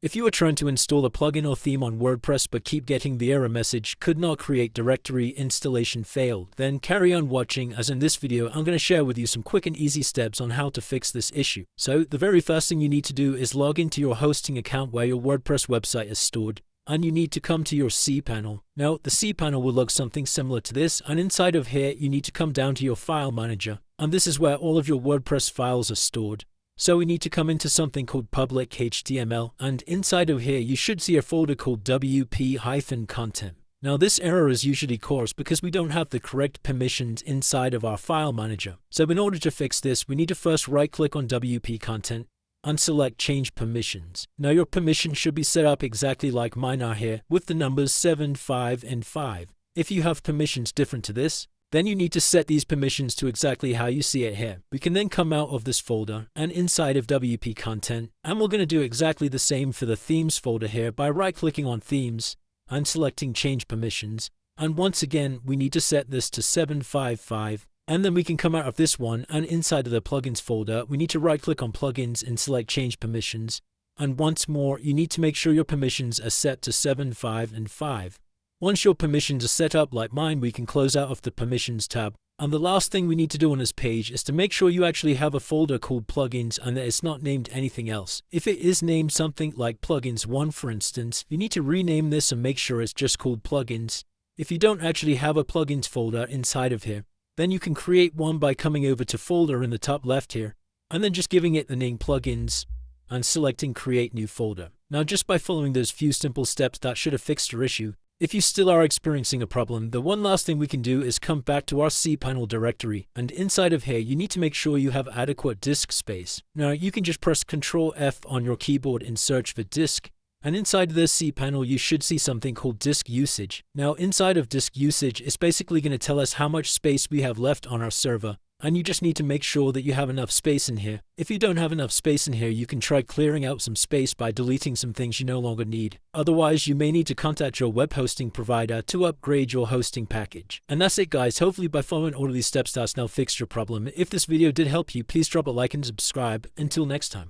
If you are trying to install a plugin or theme on WordPress but keep getting the error message "could not create directory, installation failed," then carry on watching, as in this video I'm going to share with you some quick and easy steps on how to fix this issue. So the very first thing you need to do is log into your hosting account where your WordPress website is stored, and you need to come to your cPanel. Now the cPanel will look something similar to this, and inside of here you need to come down to your file manager, and this is where all of your WordPress files are stored. So we need to come into something called public HTML, and inside of here you should see a folder called WP-content. Now this error is usually caused because we don't have the correct permissions inside of our file manager. So in order to fix this, we need to first right click on WP content and select change permissions. Now your permissions should be set up exactly like mine are here, with the numbers 7, 5 and 5. If you have permissions different to this, then you need to set these permissions to exactly how you see it here. We can then come out of this folder and inside of WP content, and we're going to do exactly the same for the themes folder here by right clicking on themes and selecting change permissions. And once again, we need to set this to 755. And then we can come out of this one, and inside of the plugins folder, we need to right click on plugins and select change permissions. And once more, you need to make sure your permissions are set to 7, 5 and 5. Once your permissions are set up like mine, we can close out of the permissions tab. And the last thing we need to do on this page is to make sure you actually have a folder called plugins and that it's not named anything else. If it is named something like plugins 1 for instance, you need to rename this and make sure it's just called plugins. If you don't actually have a plugins folder inside of here, then you can create one by coming over to folder in the top left here, and then just giving it the name plugins and selecting create new folder. Now just by following those few simple steps, that should have fixed your issue. If you still are experiencing a problem, the one last thing we can do is come back to our cPanel directory, and inside of here you need to make sure you have adequate disk space. Now you can just press Ctrl F on your keyboard and search for disk, and inside of this cPanel you should see something called disk usage. Now inside of disk usage, it's basically going to tell us how much space we have left on our server, and you just need to make sure that you have enough space in here. If you don't have enough space in here, you can try clearing out some space by deleting some things you no longer need. Otherwise, you may need to contact your web hosting provider to upgrade your hosting package. And that's it guys, hopefully by following all of these steps that's now fixed your problem. If this video did help you, please drop a like and subscribe. Until next time.